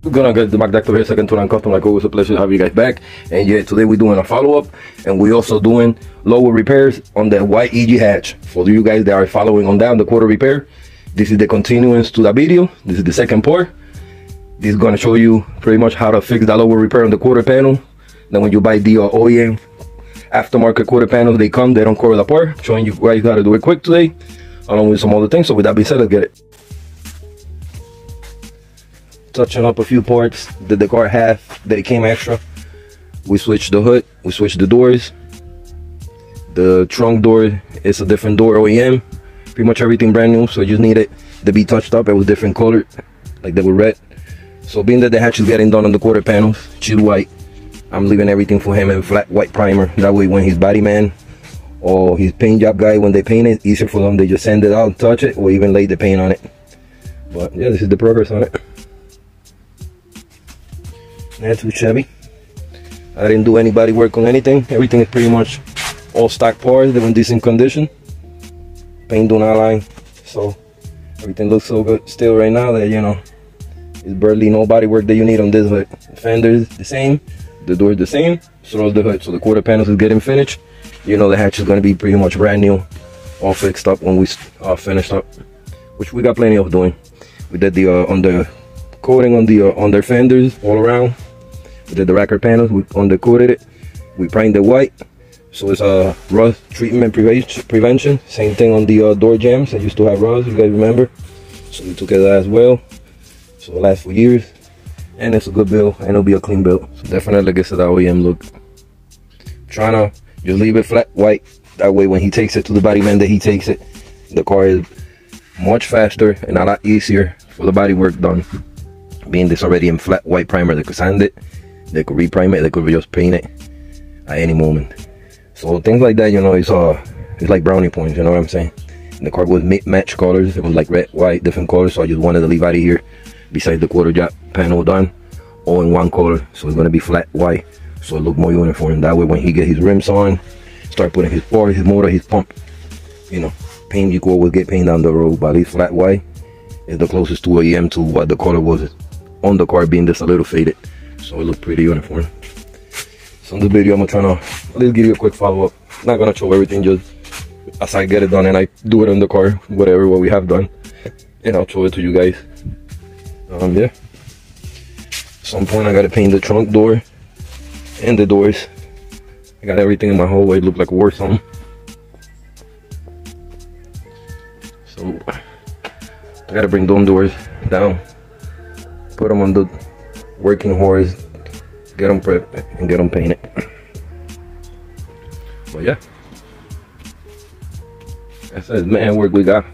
We're gonna get the Mac Doctor here, second tool and custom. Like always, a pleasure to have you guys back. And yeah, today we're doing a follow-up, and we're also doing lower repairs on the white EG hatch. For you guys that are following on down the quarter repair, this is the continuance to the video. This is the second part. This is gonna show you pretty much how to fix that lower repair on the quarter panel. Then when you buy the OEM aftermarket quarter panels, they don't cover the part. Showing you guys how to do it quick today, along with some other things. So with that being said, let's get it. Touching up a few parts that the car had that it came extra. We switched the hood, we switched the doors. The trunk door is a different door OEM. Pretty much everything brand new, so you just need it to be touched up. It was different colored, like they were red. So being that the hatch is getting done on the quarter panels, chill white, I'm leaving everything for him in flat white primer. That way when his body man or his paint job guy, when they paint it, easier for them, they just send it out, touch it, or even lay the paint on it. But yeah, this is the progress on it. Not too shabby. I didn't do any body work on anything. Everything is pretty much all stock parts. They're in decent condition. Paint do not line, so everything looks so good still right now that, you know, it's barely no body work that you need on this hood. The fender is the same, the door is the same, so is the hood. So the quarter panels is getting finished. You know the hatch is going to be pretty much brand new, all fixed up when we finished up, which we got plenty of doing. We did the under coating on the under fenders all around. We did the rocker panels, we undercoated it. We primed it white, so it's a rust treatment prevention. Same thing on the door jambs. I used to have rust, you guys remember. So we took it as well. So it lasts for years, and it's a good build, and it'll be a clean build. So definitely gets to that OEM look. Trying to just leave it flat white. That way when he takes it to the body man that he takes it, the car is much faster and a lot easier for the body work done. Being this already in flat white primer, they could sand it, they could reprime it, they could just paint it at any moment. So things like that, you know, it's like brownie points, you know what I'm saying? And the car was match colors. It was like red, white, different colors. So I just wanted to leave out of here, besides the quarter jack panel done, all in one color. So it's gonna be flat white, so it look more uniform. That way when he get his rims on, start putting his part, his motor, his pump, you know, paint, you could always get paint down the road. But at least flat white is the closest to OEM to what the color was on the car, being just a little faded, so it looked pretty uniform. So in this video, I'm trying to at least give you a quick follow-up. Not gonna show everything, just as I get it done and I do it on the car, whatever what we have done, and I'll show it to you guys. Yeah. At some point I gotta paint the trunk door and the doors. I got everything in my hallway, look like a war zone. So I gotta bring those doors down, put them on the working horse, get them prepped, and get them painted. But yeah, that's it, man, work we got.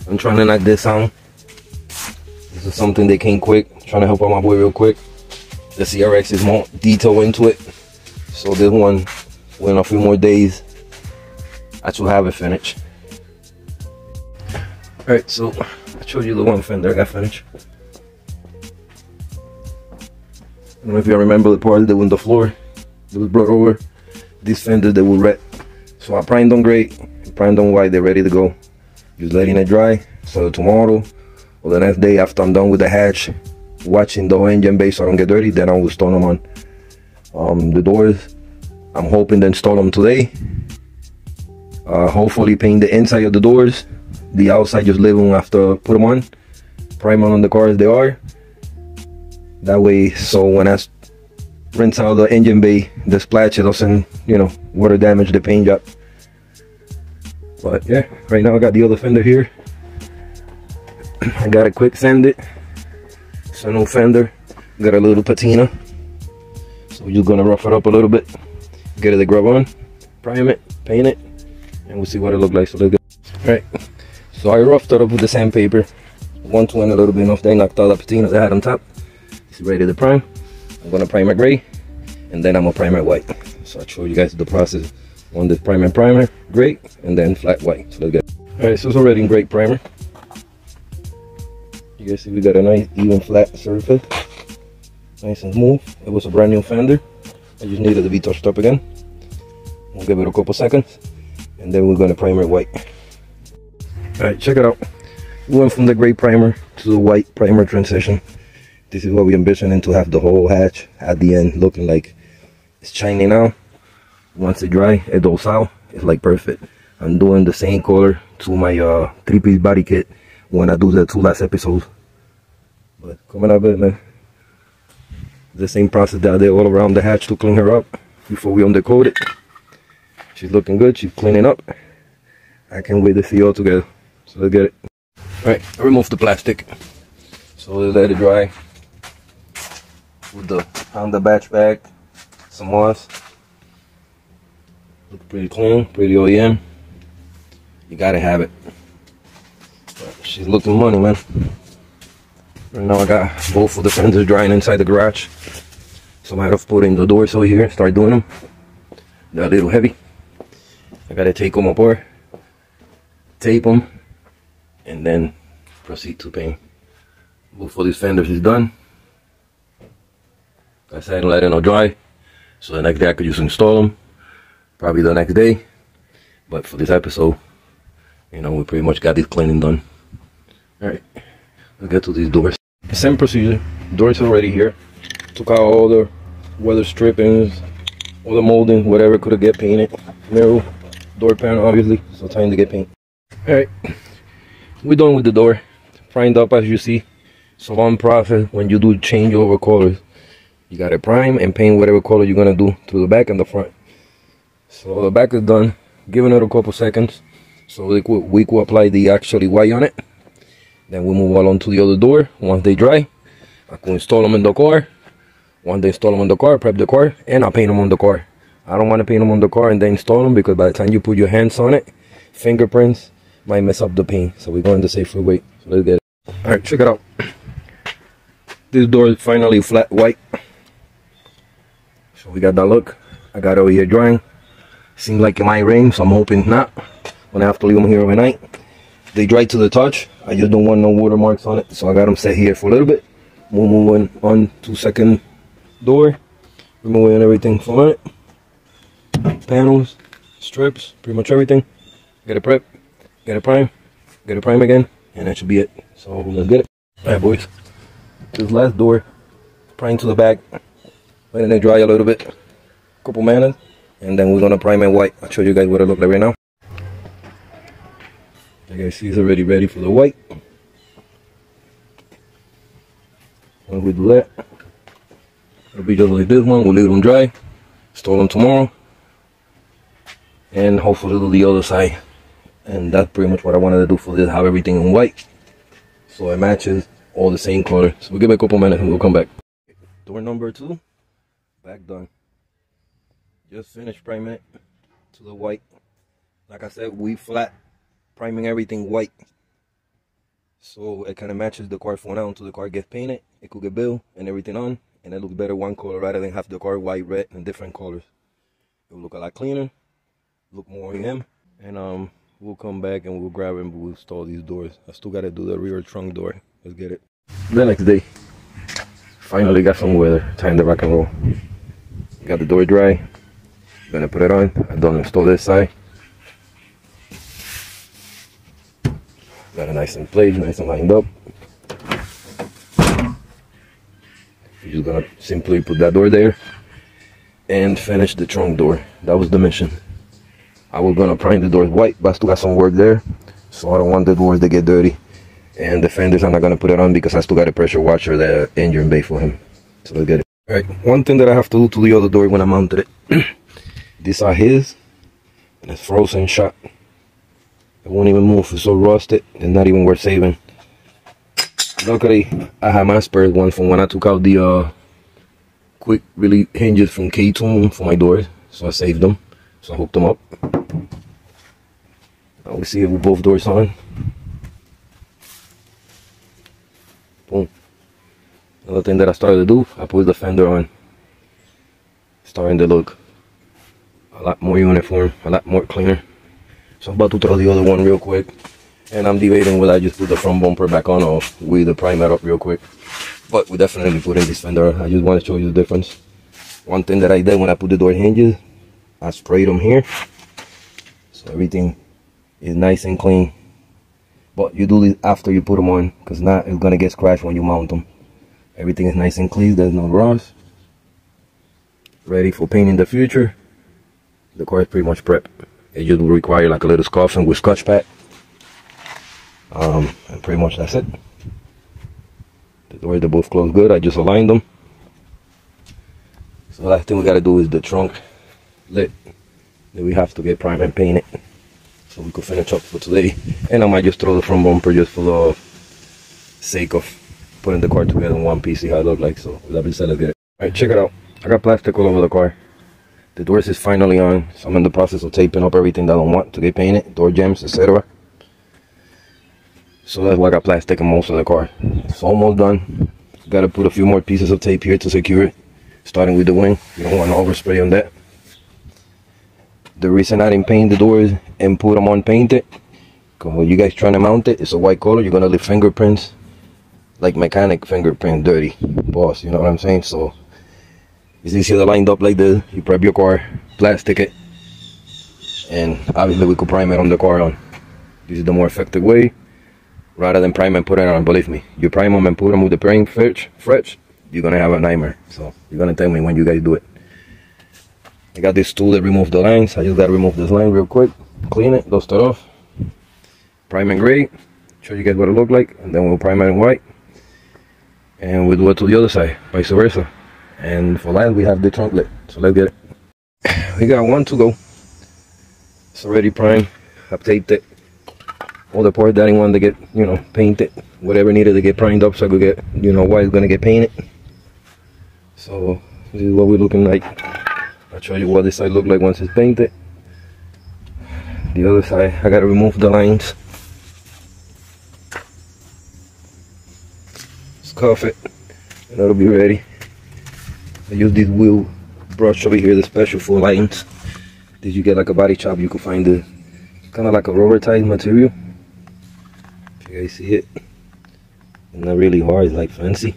I'm trying to knock this out. This is something that came quick. Trying to help out my boy real quick. The CRX is more detail into it, so this one, within a few more days, I should have it finished. Alright, so I showed you the one fender I got finished. I don't know if you remember the part that was on the floor that was brought over. These fenders, they were red. So I primed them great, primed them white, they're ready to go. Just letting it dry. So tomorrow or the next day after I'm done with the hatch, watching the engine bay so I don't get dirty, then I will install them on the doors. I'm hoping to install them today. Hopefully paint the inside of the doors. The outside just leave them after put them on. Prime them on the car as they are. That way, so when I rinse out the engine bay, the splash doesn't, you know, water damage the paint job. But yeah, right now I got the other fender here. I got a quick sand it. It's a new fender. Got a little patina. So we're just gonna rough it up a little bit. Get it to grub on, prime it, paint it, and we'll see what it looks like. So let's go. Alright, so I roughed it up with the sandpaper. 120 a little bit enough. They knocked out the patina they had on top. It's ready to prime. I'm gonna prime it gray, and then I'm gonna prime it white. So I'll show you guys the process on this primer, gray, and then flat white. So let's get. Alright, so it's already in great primer. You guys see we got a nice even flat surface, nice and smooth. It was a brand new fender. I just needed to be touched up again. We'll give it a couple seconds, and then we're gonna primer it white. All right, check it out. We went from the gray primer to the white primer transition. This is what we envisioning to have the whole hatch at the end looking like it's shiny now. Once it dry, it goes out. It's like perfect. I'm doing the same color to my 3-piece body kit when I do the 2 last episodes. But coming up good, man. The same process that I did all around the hatch to clean her up before we undercoat it. She's looking good. She's cleaning up. I can't wait to see all together. So let's get it. Alright, I removed the plastic. So let's let it dry. With the Honda batch bag, some moss. Look pretty clean, pretty OEM. You gotta have it. But she's looking money, man. Right now I got both of the fenders drying inside the garage. So I might have put in the doors over here, start doing them. They're a little heavy. I gotta take them apart, tape them, and then proceed to paint. Both of these fenders is done. I said let it dry, so the next day I could just install them. Probably the next day. But for this episode, you know, we pretty much got this cleaning done. Alright, let's get to these doors. Same procedure. Doors already here. Took out all the weather strippings, all the molding, whatever could get painted. Mirror, door panel obviously, so time to get paint. Alright, we're done with the door. Primed up as you see. So long process when you do change over colors. You gotta prime and paint whatever color you're gonna do to the back and the front. So the back is done. Giving it a couple seconds so we could apply the actually white on it. Then we move on to the other door. Once they dry, I can install them in the car. Once they install them on the car, prep the car, and I paint them on the car. I don't want to paint them on the car and then install them because by the time you put your hands on it, fingerprints might mess up the paint. So we're going the safer way. So let's get it. Alright, check it out. This door is finally flat white. So we got that look. I got it over here drying. Seems like it might rain, so I'm hoping not. When I have to leave them here overnight. They dry to the touch. I just don't want no watermarks on it, so I got them set here for a little bit. We're moving on to second door. Removing everything from it. Panels, strips, pretty much everything. Get it prep, get it prime, get it prime again, and that should be it. So let's get it. Alright boys, this last door, prime to the back, letting it dry a little bit, couple minutes, and then we're gonna prime it white. I'll show you guys what it looks like right now. You guys see it's already ready for the white. When we do that, it'll be just like this one. We'll leave them dry, install them tomorrow, and hopefully do the other side. And that's pretty much what I wanted to do for this, have everything in white so it matches all the same color. So we'll give it a couple minutes and we'll come back. Door number 2, back done. Just finished priming it to the white. Like I said, we flat priming everything white, so it kind of matches the car for now until the car gets painted. It could get built and everything on, and it looks better one color rather than have the car white, red, and different colors. It will look a lot cleaner, look more OEM, and we'll come back and we'll grab it and we'll install these doors. I still gotta do the rear trunk door. Let's get it. The next day, finally got some weather. Time to rock and roll. Got the door dry. Gonna put it on. I don't install this side. Got it nice and placed, nice and lined up. You're just gonna simply put that door there and finish the trunk door. That was the mission. I was gonna prime the doors white, but I still got some work there, so I don't want the doors to get dirty. And the fenders, I'm not gonna put it on because I still got a pressure washer, the engine bay for him. So let's get it. Alright, one thing that I have to do to the other door when I mounted it. These are his, and it's frozen shut. It won't even move. It's so rusted, it's not even worth saving. Luckily, I have my spare one from when I took out the quick release hinges from K2 for my doors, so I saved them. So I hooked them up. Now we see it with both doors on. Boom. Another thing that I started to do, I put the fender on. Starting to look a lot more uniform, a lot more cleaner. So I'm about to throw the other one real quick. And I'm debating whether I just put the front bumper back on or we either prime it up real quick. But we definitely put in this fender. I just want to show you the difference. One thing that I did when I put the door hinges, I sprayed them here. So everything is nice and clean. But you do this after you put them on, because not it's going to get scratched when you mount them. Everything is nice and clean, there's no rust. Ready for paint in the future. The car is pretty much prepped. It just will require like a little scuffing with Scotch Pad. And pretty much that's it. The doors, they both close good. I just aligned them. So the last thing we gotta do is the trunk lid. Then we have to get primed and painted, so we could finish up for today. And I might just throw the front bumper just for the sake of putting the car together in one piece, see how it looks like. So with that being said, let's get it. Alright, check it out. I got plastic all over the car. The doors is finally on, so I'm in the process of taping up everything that I want to get painted, door jambs, etc. So that's why I got plastic in most of the car. It's almost done. Gotta put a few more pieces of tape here to secure it, starting with the wing. You don't want to overspray on that. The reason I didn't paint the doors and put them on painted, because when you guys trying to mount it, it's a white color, you're gonna leave fingerprints, like mechanic fingerprint, dirty, boss, you know what I'm saying? So it's easier to line up like this. You prep your car, plastic it, and obviously we could prime it on the car on. This is the more effective way, rather than prime and put it on. Believe me, you prime them and put them with the prime fresh, you're gonna have a nightmare. So you're gonna tell me when you guys do it. I got this tool that removes the lines. I just gotta remove this line real quick, clean it, dust it off, prime and gray, show you guys what it look like, and then we'll prime it in white, and we'll do it to the other side, vice versa. And for last, we have the trunk lid. So let's get it. We got one to go. It's already primed. I've taped it. All the parts that I wanted to get, you know, painted, whatever needed to get primed up so I could get, you know, white is gonna get painted. So this is what we're looking like. I'll show you what this side look like once it's painted. The other side, I gotta remove the lines, scuff it, and it'll be ready. I use this wheel brush over here, the special for lines. Did you get like a body shop? You can find the kind of like a rubber type material. If you guys see it, it's not really hard, it's like fancy.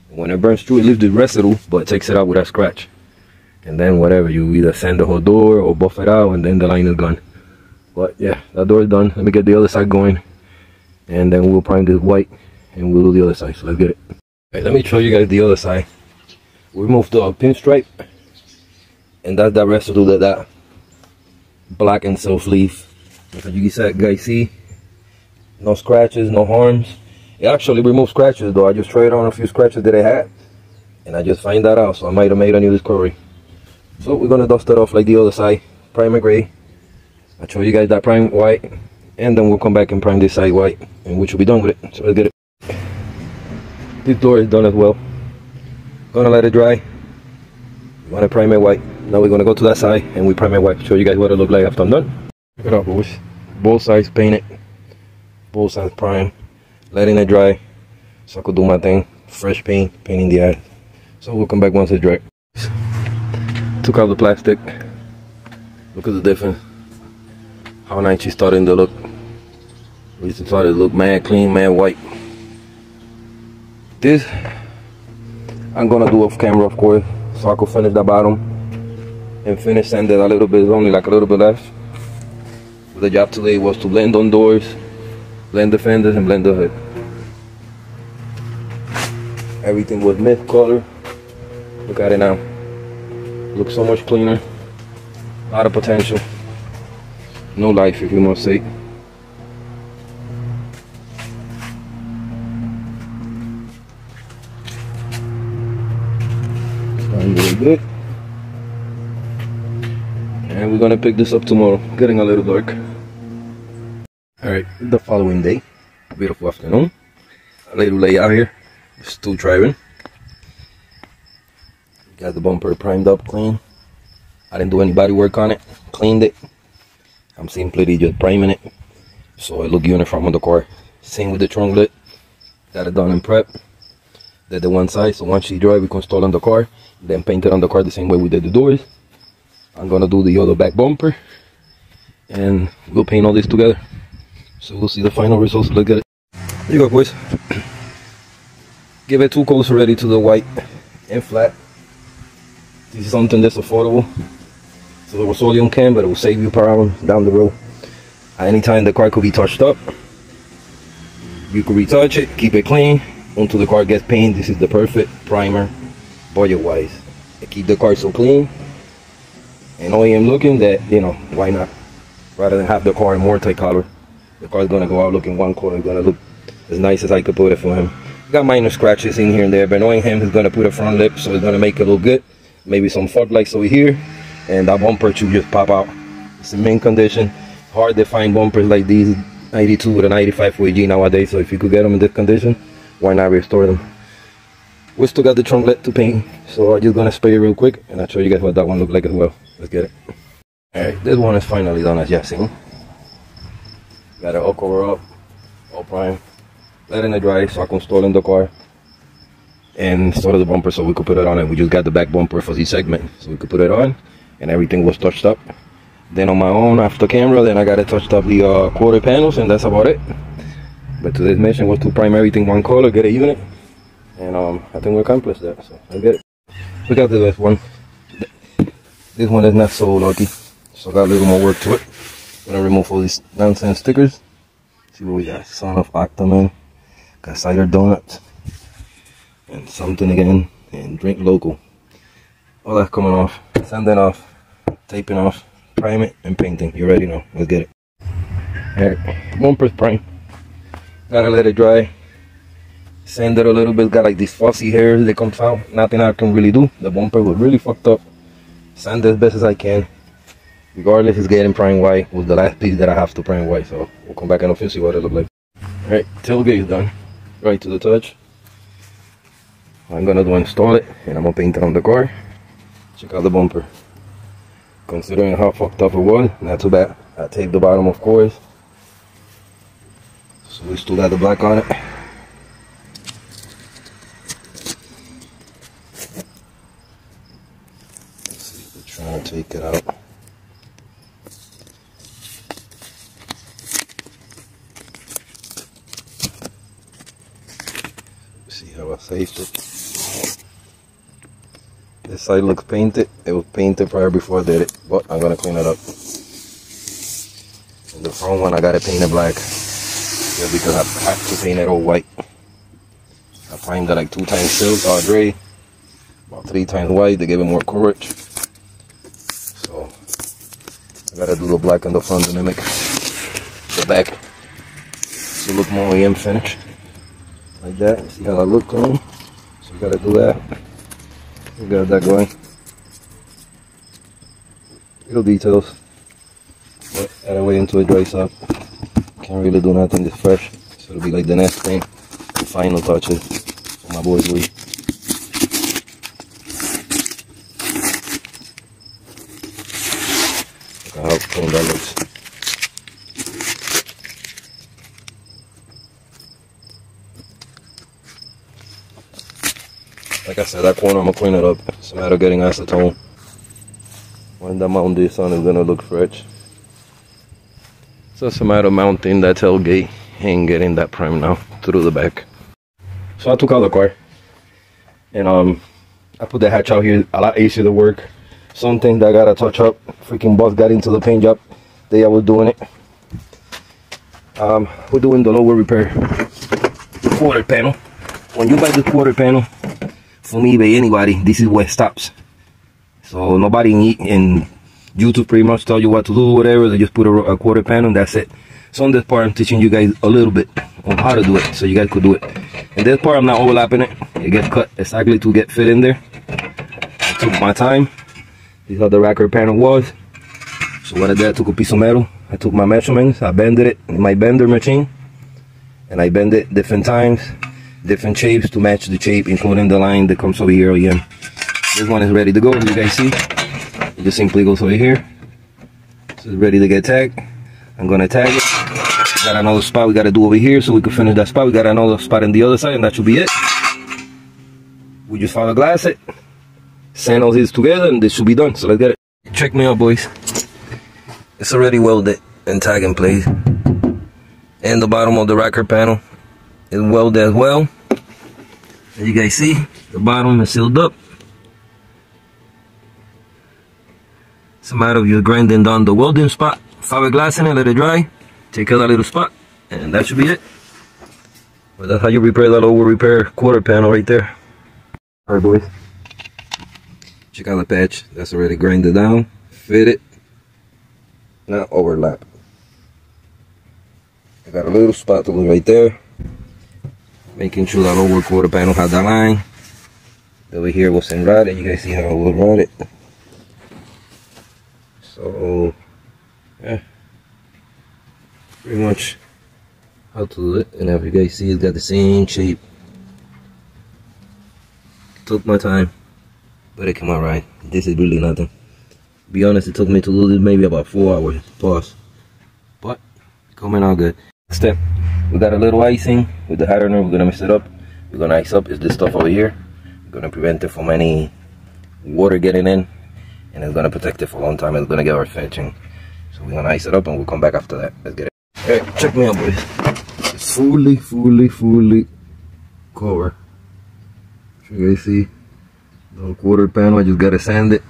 When it burns through, it leaves the residue, but it takes it out without scratch. And then whatever, you either sand the whole door or buff it out, and then the line is gone. But yeah, that door is done. Let me get the other side going, and then we'll prime this white and we'll do the other side. So let's get it. Alright, let me show you guys the other side. We removed the pinstripe, and that's that residue that black and self leaf. As you guys see, no scratches, no harms. It actually removed scratches though. I just tried on a few scratches that I had, and I just find that out, so I might have made a new discovery. So we're gonna dust it off like the other side, primer gray. I'll show you guys that prime white, and then we'll come back and prime this side white, and we should be done with it. So let's get it. This door is done as well. Gonna let it dry. We wanna prime it white. Now we're gonna go to that side and we prime it white. Show you guys what it look like after I'm done. Check it out, boys. Both sides painted, both sides prime, letting it dry so I could do my thing. Fresh paint, painting the ass. So we'll come back once it's dry. Took out the plastic. Look at the difference. How nice she's starting to look. It's starting to look mad clean, mad white. This I'm gonna do off camera, of course, so I could finish the bottom and finish sanding a little bit. It's only like a little bit left. The job today was to blend on doors, blend the fenders, and blend the hood. Everything was mist color. Look at it now. Looks so much cleaner. A lot of potential. No life, if you must say. Starting really good. And we're gonna pick this up tomorrow. Getting a little dark. Alright, the following day. Beautiful afternoon. A little late out here. Still driving. Got the bumper primed up clean. I didn't do any body work on it. Cleaned it. I'm simply just priming it so it look uniform on the car. Same with the trunk lid. Got it done in prep. Did the one side, so once she dry we can install on the car. Then paint it on the car the same way we did the doors. I'm gonna do the other back bumper and we'll paint all this together. So we'll see the final results. Look at it. There you go, boys. Give it 2 coats already to the white and flat. This is something that's affordable. So it was only on cam, but it will save you problems down the road. Anytime the car could be touched up, you could retouch it, keep it clean, until the car gets painted, this is the perfect primer budget wise. It keep the car so clean and OEM looking that, you know, why not? Rather than have the car in multicolor, the car's gonna go out looking one color. It's gonna look as nice as I could put it for him. Got minor scratches in here and there, but knowing him, he's gonna put a front lip, so it's gonna make it look good. Maybe some fog lights over here, and that bumper should just pop out. It's in mint condition. Hard to find bumpers like these 92 with a 95 for AG nowadays, so if you could get them in this condition, why not restore them? We still got the trunk lit to paint, so I'm just gonna spray it real quick and I'll show you guys what that one look like as well. Let's get it. Alright, this one is finally done, as you have seen. Got it all cover up, all prime, letting it dry so I can install in the car and install the bumper so we could put it on. And we just got the back bumper for this segment, so we could put it on and everything was touched up. Then on my own after camera, then I got it touched up the quarter panels, and that's about it. But today's mission was to prime everything one color, get a unit, and I think we accomplished that, so I get it. We got the last one. This one is not so lucky, so got a little more work to it. Gonna remove all these nonsense stickers. See what we got. Son of Octaman, got cider donuts, and something again, and drink local. All that's coming off, sanding off, taping off, prime it, and painting. You already know. Let's get it. Alright, bumper's prime. Gotta let it dry. Sand it a little bit. Got like these fussy hairs that comes out. Nothing I can really do. The bumper was really fucked up. Sand it as best as I can. Regardless, it's getting prime white. Was the last piece that I have to prime white. So we'll come back and see what it look like. Alright, tailgate is done. Right to the touch. I'm gonna install it, and I'm gonna paint it on the car. Check out the bumper. Considering how fucked up it was, not too bad. I taped the bottom, of course. So we still got the black on it. Let's see if we're trying to take it out. See how I saved it. This side looks painted. It was painted prior before I did it, but I'm gonna clean it up. And the front one I got it painted black. Yeah, because I have to paint it all white. I primed it like 2 times silver or gray, about 3 times white to give it more coverage. So I gotta do the black on the front to mimic the back to look more OEM finish. Like that. See how I look clean? So we gotta do that. We got that going. Little details. But gotta wait until it dries up. Can't really do nothing this fresh. So it'll be like the next thing. The final touches for my boys leave. Look at how clean that looks. Like I said, that corner I'm gonna clean it up. It's a matter of getting acetone. When I mount this on, it's gonna look fresh. So it's a matter of mounting that tailgate and getting that prime now through the back. So I took out the car and I put the hatch out here. A lot easier to work. Something that I gotta touch up. Freaking boss got into the paint job. Day I was doing it. We're doing the lower repair. Quarter panel. When you buy the quarter panel from eBay, anybody, this is where it stops. So nobody in YouTube pretty much tell you what to do, whatever. They just put a quarter panel and that's it. So on this part, I'm teaching you guys a little bit on how to do it, so you guys could do it. And this part, I'm not overlapping it. It gets cut exactly to get fit in there. I took my time. This is how the racker panel was. So what I did, I took a piece of metal. I took my measurements. I bended it in my bender machine, and I bend it different times, different shapes to match the shape, including the line that comes over here again. This one is ready to go, as you guys see. It just simply goes over here. So it's ready to get tagged. I'm gonna tag it. We got another spot we gotta do over here so we can finish that spot. We got another spot on the other side, and that should be it. We just fiberglass it, sand all these together, and this should be done. So let's get it. Check me out, boys. It's already welded and tag in place. And the bottom of the rocker panel is welded as well. As you guys see, the bottom is sealed up. It's a matter of you grinding down the welding spot, fiberglassing it, let it dry, take out that little spot, and that should be it. But that's how you repair that over repair quarter panel right there. Alright boys, check out the patch. That's already grinded down, fitted, not overlap. I got a little spot to right there, making sure that lower quarter panel had that line. Over here wasn't rotted. You guys see how it was rotted. So yeah, pretty much how to do it. And as you guys see, it's got the same shape. Took my time, but it came out right. This is really nothing. To be honest, it took me to do this maybe about 4 hours pause, but coming out good. Step, we got a little icing with the hardener. We're gonna mix it up. We're gonna ice up is this stuff over here. We're gonna prevent it from any water getting in, and it's gonna protect it for a long time. It's gonna get our fetching. So we're gonna ice it up and we'll come back after that. Let's get it. Alright, check me out boys. It's fully covered. You guys see the quarter panel. I just gotta sand it.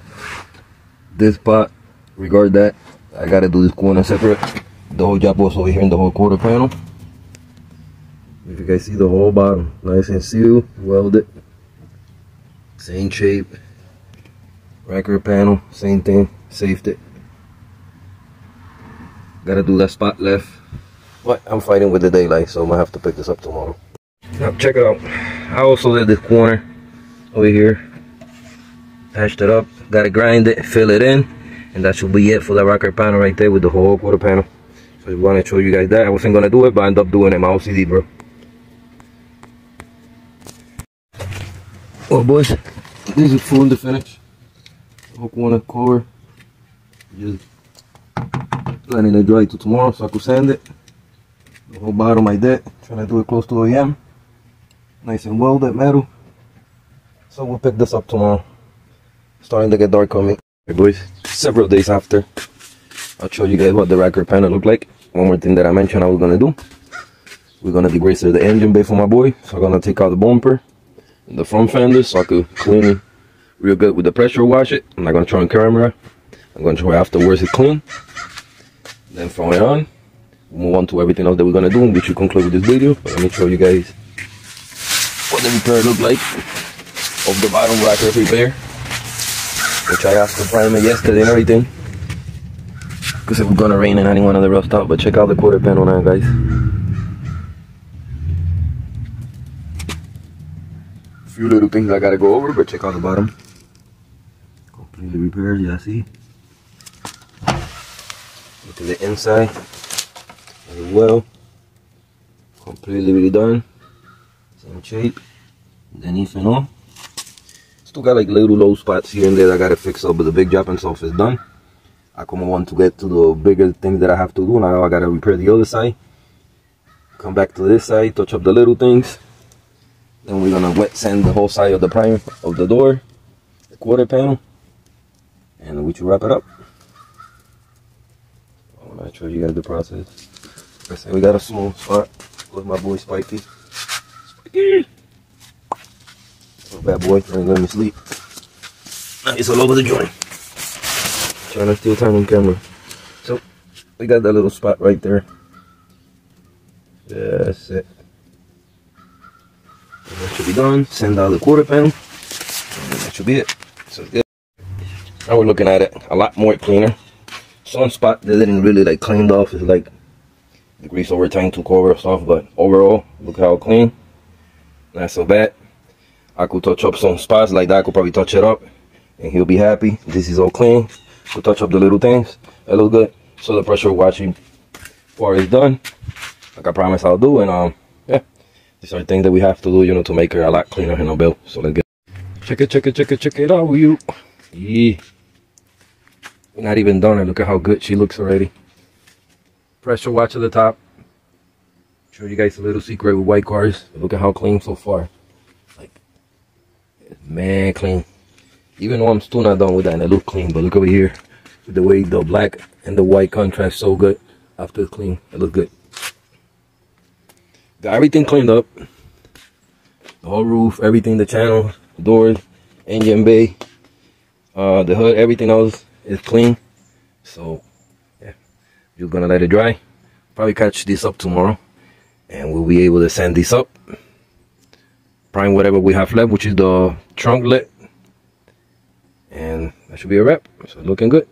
This part, regard that, I gotta do this corner separate. The whole job was over here in the whole quarter panel. If you guys see the whole bottom, nice and sealed, welded, same shape. Record panel, same thing, saved it. Gotta do that spot left, but I'm fighting with the daylight, so I'm gonna have to pick this up tomorrow. Now check it out. I also did this corner over here, patched it up, gotta grind it, fill it in, and that should be it for the rocker panel right there with the whole quarter panel. So I want to show you guys that. I wasn't gonna do it, but I ended up doing it. My OCD, bro. Well boys, this is full in the finish. Whole corner cover, just planning to dry to tomorrow so I could sand it. The whole bottom like that, trying to do it close to AM. Nice and welded metal. So we'll pick this up tomorrow. Starting to get dark on me. Hey boys, several days after, I'll show you guys what the rocker panel look like. One more thing that I mentioned I was gonna do. We're gonna degreaser the engine bay for my boy. So I'm gonna take out the bumper and the front fender so I could clean it real good with the pressure wash it. I'm not gonna try on camera. I'm gonna try afterwards it's clean. Then from here on, we'll move on to everything else that we're gonna do, and we should conclude with this video. But let me show you guys what the repair look like of the bottom rocker repair, which I asked to prime it yesterday and everything, because it was gonna rain and I didn't want to rust out. But check out the quarter panel now, guys. A few little things I gotta go over, but check out the bottom. Completely repaired, yeah, see. Look at the inside as well. Completely redone. Same shape. Underneath and all. Still got like little low spots here and there that I gotta fix up, but the big job and stuff is done. I come on to get to the bigger things that I have to do. Now I gotta repair the other side. Come back to this side, touch up the little things. Then we're gonna wet sand the whole side of the prime of the door, the quarter panel, and we should wrap it up. I'm gonna show you guys the process. Like I said, we got a small spot with my boy Spiky. Spiky! Oh, bad boy, trying to let me sleep. Nice all over the joint. Trying to steal time on camera. So, we got that little spot right there. That's it. And that should be done. Send out the quarter panel. And that should be it. So it's good. Now we're looking at it a lot more cleaner. Some spot that didn't really like cleaned off is like the grease over time to cover stuff, but overall, look how clean. Not so bad. I could touch up some spots like that. I could probably touch it up and he'll be happy. This is all clean. Could touch up the little things. That looks good. So the pressure washing part is done, like I promised I'll do. And yeah, these are things that we have to do, you know, to make her a lot cleaner in our build. So let's get check it out with you. Yeah, we're not even done, and look at how good she looks already. Pressure wash at the top. Show you guys a little secret with white cars. Look at how clean so far. Like, man, clean. Even though I'm still not done with that and it looks clean, but look over here with the way the black and the white contrast so good after it's clean. It looks good. Got everything cleaned up. The whole roof, everything, the channel, doors, engine bay, the hood, everything else is clean. So yeah, just gonna let it dry. Probably catch this up tomorrow and we'll be able to sand this up, prime whatever we have left, which is the trunk lid, and that should be a wrap. So looking good.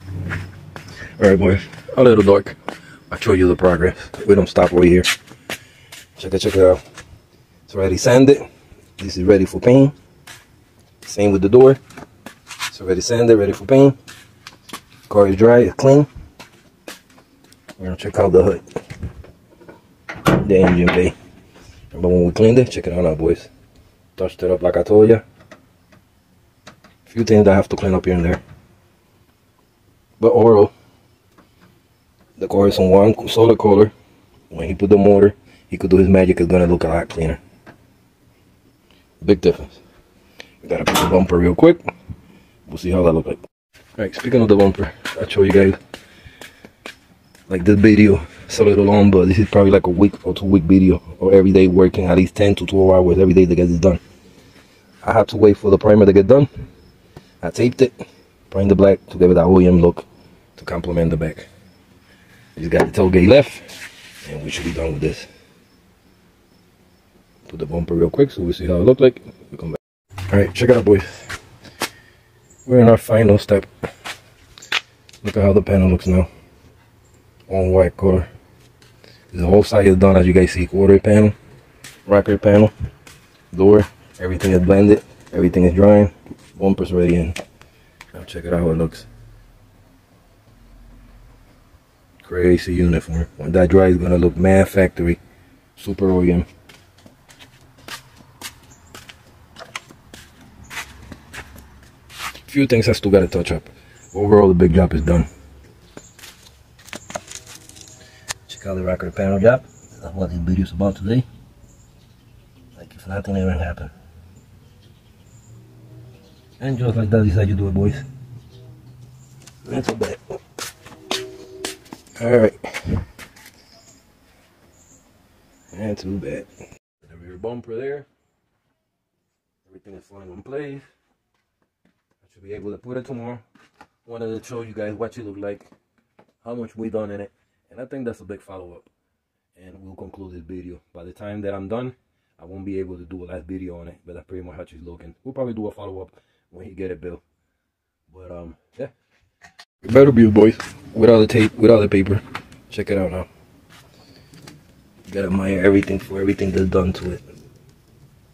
All right, boys, a little dark. I'll show you the progress. We don't stop right here. Check it out. It's already sanded. This is ready for paint. Same with the door. It's already sanded, ready for paint. Car is dry, it's clean. We're gonna check out the hood, the engine bay. Remember when we cleaned it? Check it out now, boys. Touched it up like I told you. A few things I have to clean up here and there. But overall, the car is on one solid color. When he put the motor, he could do his magic. It's gonna look a lot cleaner. Big difference. We gotta put the bumper real quick. We'll see how that looks like. Alright, speaking of the bumper, I'll show you guys. Like this video, it's a little long, but this is probably like a week or 2 week video, or every day working at least 10 to 12 hours every day to get this done. I had to wait for the primer to get done. I taped it, primed the black to give it that OEM look to complement the back. I just got the tailgate left, and we should be done with this. Put the bumper real quick so we see how it looks like. We come back. Alright, check it out, boys. We're in our final step. Look at how the panel looks now. On white color. The whole side is done, as you guys see. Quarter panel, rocker panel, door, everything is blended, everything is drying, bumper's ready in. Now check it out how it looks. Crazy uniform. When that dries, it's gonna look mad factory. Super OEM. Few things I still gotta touch up. Overall, the big job is done. Check out the rocker panel job. That's what this video is about today. Like if nothing ever happened. And just like that, this is how you do it, boys. Not so bad. Alright. Not too bad. The rear bumper there. Everything is falling in place. I should be able to put it tomorrow. Wanted to show you guys what it look like, how much we done in it, and I think that's a big follow-up. And we'll conclude this video. By the time that I'm done, I won't be able to do a last video on it, but that's pretty much how she's looking. We'll probably do a follow-up when he get it built. But yeah, it better be, boys, without the tape, without the paper. Check it out now. You gotta admire everything for everything that's done to it.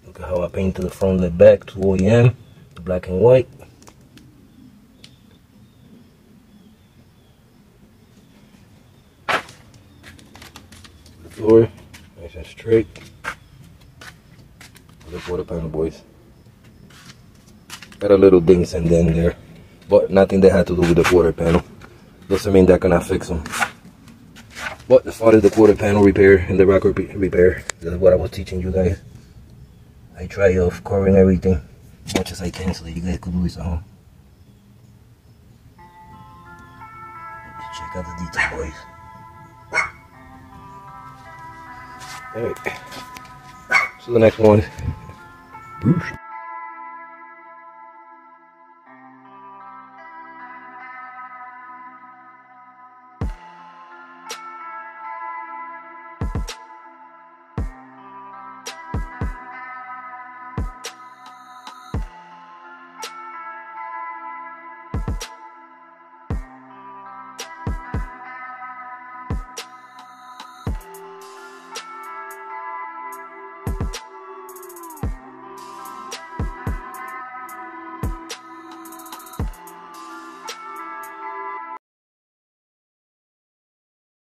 Look at how I painted the front and the back to OEM, the black and white. Floor, nice and straight. The quarter panel, boys. Got a little dings and then there, but nothing that had to do with the quarter panel. Doesn't mean that cannot fix them. But as far as the quarter panel repair and the rocker repair, that's what I was teaching you guys. I try of covering everything as much as I can so that you guys could do this at home. Check out the detail, boys. Alright, so the next one, Bruce.